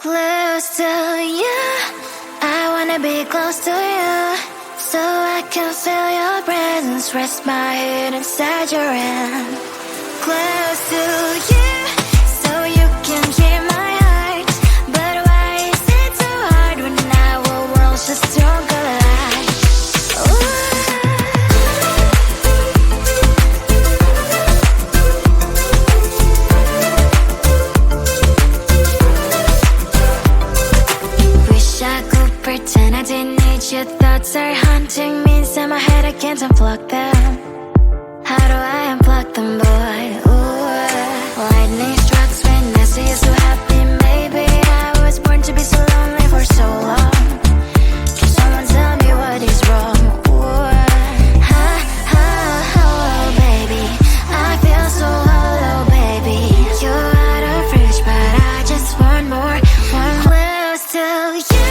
Close to you, I wanna be close to you, so I can feel your presence, rest my head inside your hand. Close to you, so you can hear my heart, but why is it so hard when our worlds just don't collide? Pretend I didn't need your thoughts are haunting me inside my head, I can't unplug them. How do I unplug them, boy? Ooh, lightning strikes when I see you so happy. Maybe I was born to be so lonely for so long. Can someone tell me what is wrong? Ooh, baby, I feel so hollow, baby. You're out of reach, but I just want more, one close to you.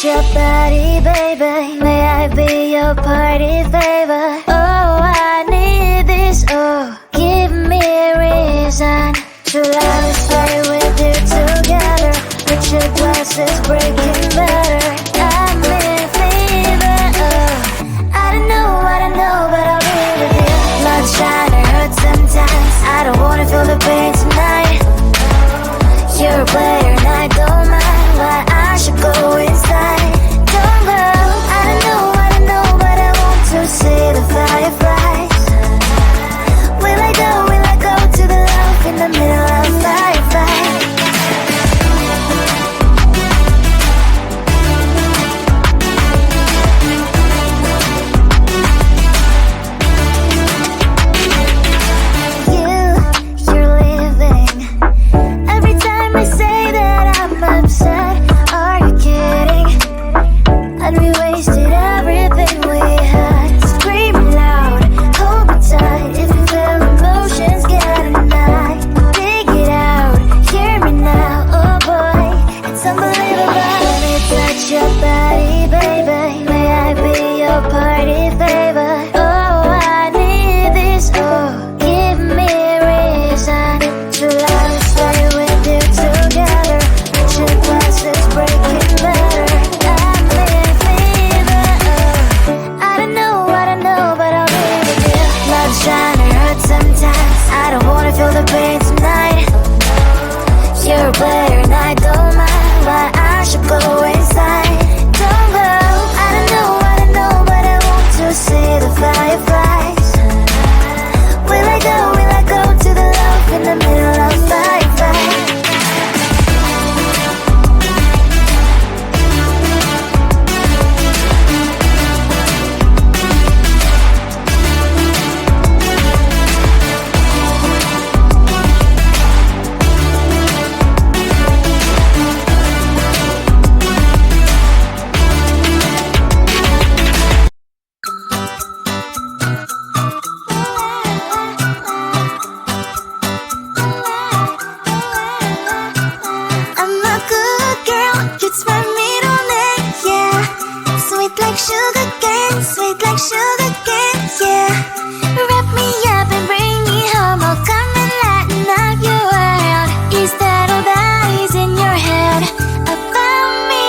Your body, baby, may I be your party favor? Oh, I need this, oh, give me a reason to let me stay with you together. Put your glasses breaking better, I'm in fever, oh. I don't know, but I'll be with you. Not trying to hurt sometimes, I don't wanna feel the pain tonight. You're a player and I don't mind why I should go inside. Don't go, I don't know, but I want to see the fireflies. Will I go to the love in the middle of fireflies? You're leaving. Every time I say that I'm upset, are you kidding? And we wasted everything we had. Screaming loud, hold me tight. If you feel emotions, get a night. Dig it out, hear me now, oh boy, it's unbelievable. Let me touch your body, baby, may I be your party favor? Oh, I need this, oh, give me a reason to let me stay with you together. Put your glasses breaking better, I'm in fever, oh. cane, sweet like sugar cane, yeah. Wrap me up and bring me home, I'll come and lighten up your world. Is that all that is in your head about me?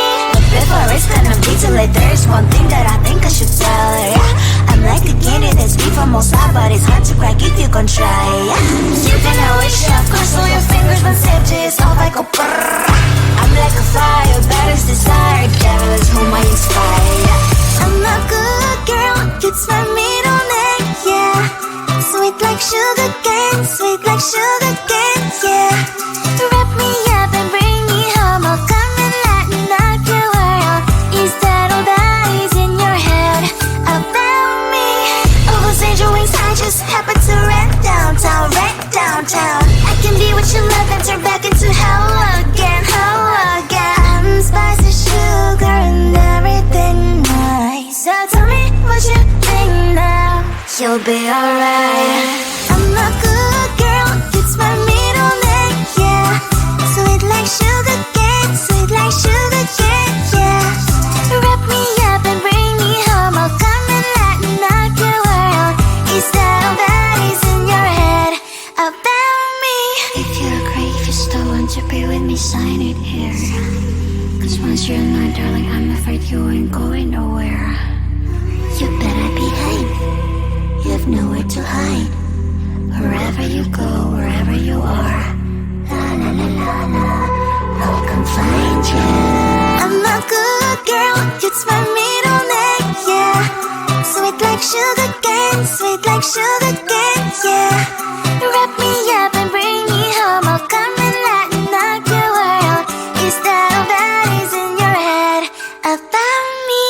Before it's gonna be too late, there's one thing that I think I should tell her, yeah. I'm like a candy that's sweet from all sides, but it's hard to crack if you can try, yeah. You can always shove, cross all your fingers, but safety is off, I go brrrr. I'm like a fire, baddest desire, devil is whom I inspire, yeah. I'm a good girl, it's my middle name, yeah. Sweet like sugar cane, sweet like sugar cane, yeah. Wrap me up and bring me home, I'll come and lighten up your world. Is that all that is in your head about me? Almost angel wings, I just happen to rent downtown, I can be what you love and turn back into hell again, I'm spicy sugar and everything nice. So tell me what you think now, you'll be alright. I'm a good girl, it's my middle name, yeah. Sweet like sugar cane, sweet like sugar cane, yeah. Wrap me up and bring me home, I'll come and lighten up your world. Is that all that is in your head about me? If you agree, if you still want to be with me, sign it here. Cause once you're not, darling, I'm afraid you ain't going nowhere. You better behave, you have nowhere to hide. Wherever you go, wherever you are, la la la la la, I'll come find you. I'm a good girl, it's my middle name, yeah. Sweet like sugar cane, sweet like sugar cane, yeah. Wrap me up and bring me home, I'll come and lighten up your world. Is that all that is in your head about me?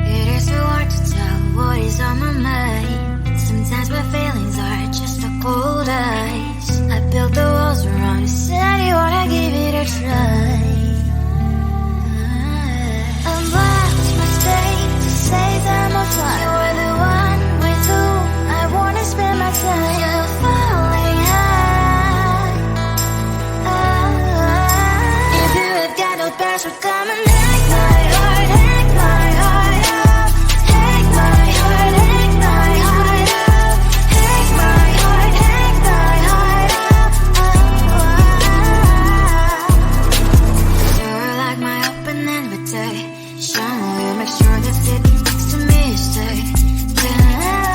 It is so hard to tell what is on my mind. Sometimes my feelings are just a cold ice. I built the walls around you, said you wanna give it a try. I'm lost, mistake to say that I'm fly. You're the one with whom I wanna spend my time. You're falling high. If you have got no passion, come and hack my heart, hack my heart up. Hack my heart, hack my heart up. Hack my heart, hack my heart up. You're like my open invitation. You make sure that it next to me stay. Can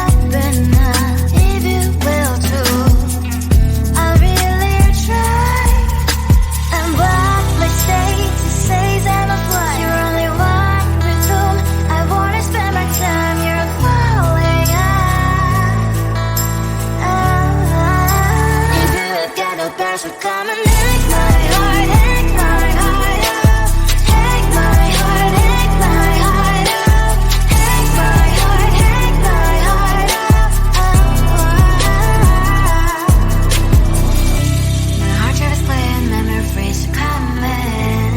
open up if you will too. I'll really try. And what mistake to say that I'm fly. You're only one with whom I wanna spend my time. You're falling high. If you have got no passion, come and hack my heart, hack my heart up. Hack my heart, hack my heart up. Hack my heart, hack my heart up. My heart tries playing memory freeze coming.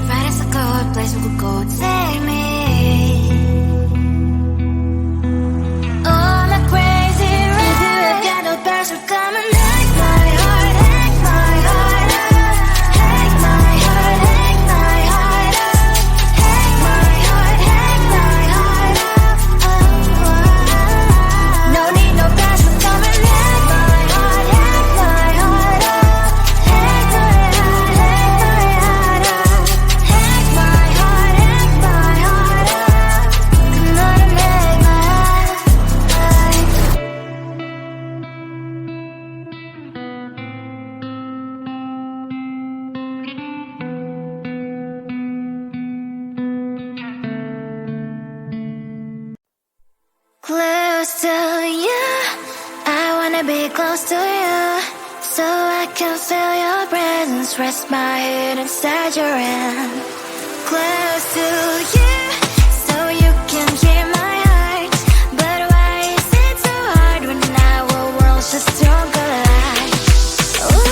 Find us a good place we could go, take me. Oh, I'm not crazy, right? If you have got no passion, come and hack my heart, hack my heart up. Hack my heart, hack my heart up. Hack my heart, hack my heart up. No need no passion, come and hack my heart, hack my heart up. Hack my heart, hack my heart up. Hack my heart, hack my heart up. Come on and make my heart. Close to you, I wanna be close to you, so I can feel your presence. Rest my head inside your hand. Close to you, so you can hear my heart. But why is it so hard when our worlds just don't collide? Ooh.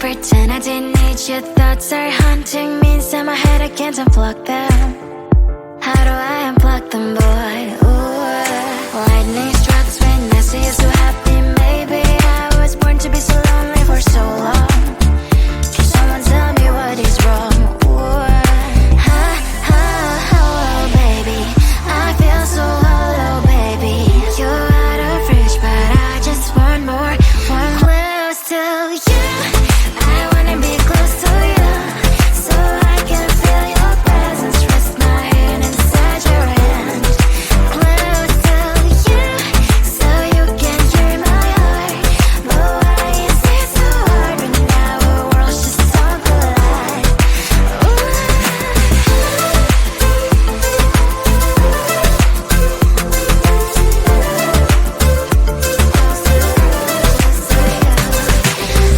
pretend I didn't need your thoughts are haunting me inside my head, I can't unplug them. How do I unplug them, boy? Ooh, lightning strikes when I see you so happy. Maybe I was born to be so lonely for so long. Can someone tell me what is wrong? Ooh, oh, baby, I feel so hollow, baby. You're out of reach, but I just want more, want close to you. I wanna be close to you, so I can feel your presence. Rest my hand inside your hand. Close to you, so you can hear my heart. But why is it so hard when our worlds just don't collide?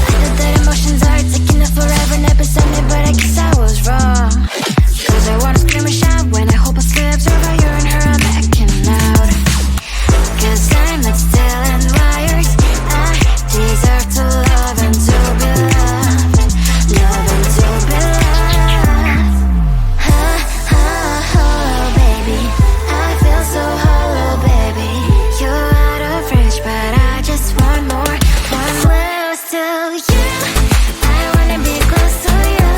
I thought that emotions are taking up forever, never beside me, but I guess I was wrong. Cause I wanna scream and shout when I hope I slip over you and her, I'm backing out. Cause I'm not still and wired. I deserve to love and to be loved. Love and to be loved. Oh, baby, I feel so hollow, baby. You're out of reach, but I just want more, want close to you. I wanna be close to you,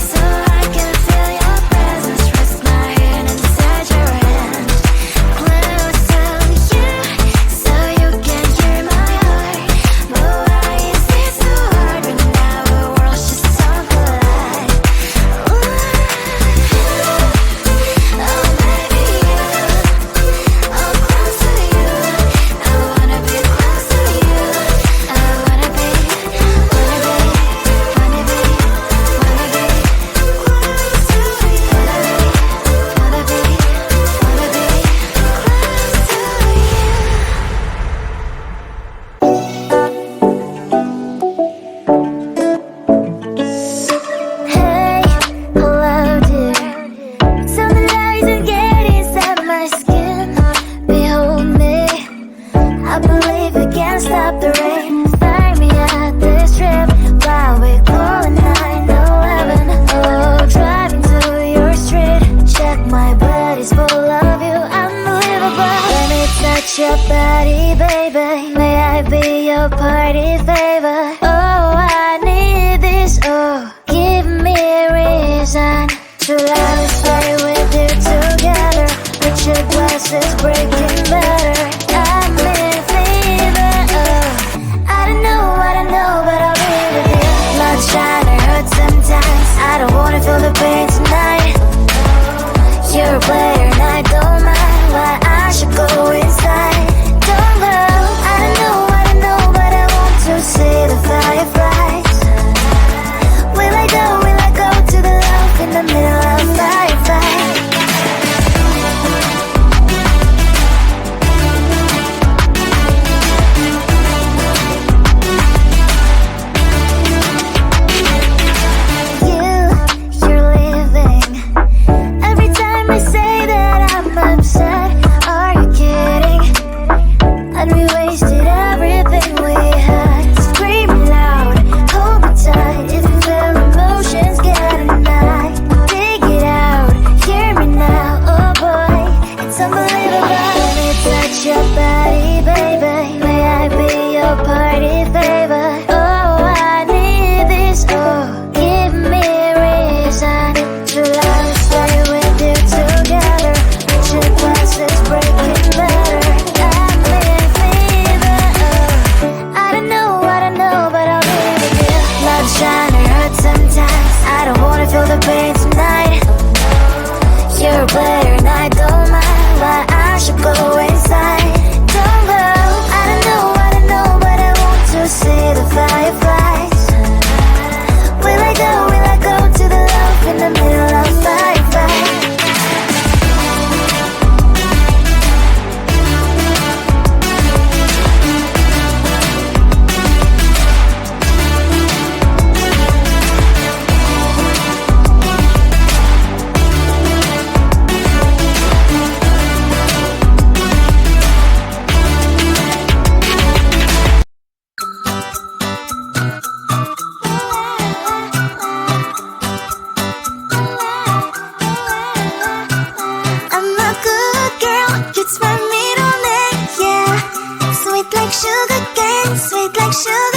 so I can feel your presence. Rest my hand inside your hand. Close to you, so you can hear my heart. But why is it so hard when our worlds just don't collide? Ooh, oh baby, oh close to you. I wanna be close to you. I wanna be, wanna be, wanna be, wanna be close to you. Wanna be, wanna be close to you. Hey, hello dear. Tell me lies and get inside my skin. Behold me, I believe we can't stop the rain. Find me at this trip while we call 911. Oh, driving to your street. Check my body's full of you, unbelievable. Let me touch your body, baby. May I be your party favor? Oh, I need this. Oh, give me a reason to love and stay with you together. With your glasses breaking better. I'm in fever. Oh, I don't know what I know, but I'll be with you. Not trying to hurt sometimes. I don't wanna feel the pain tonight. You're a player and I don't mind why I should go inside. Don't go. I don't know what I know, but I want to see the fireflies. Will I go to the love in the middle of firefight? You're leaving. Every time I say that I'm upset, are you kidding? And we wasted everything we had. Screaming loud, hold me tight. If you feel emotions getting high, dig it out, hear me now. Oh boy, it's unbelievable. Let me touch your body, baby. May I be your party favor? Oh, I need this. Oh, give me a reason to love and stay with you together. With your glasses breaking better. I'm in fever. Oh, I don't know what I know, but I'll be with you. Not trying to hurt sometimes. I don't wanna feel the pain tonight. You're a player and I don't mind why I should go inside. Don't go. I don't know what I know, but I want to see the fireflies. Will I go to the love in the middle of firefight? should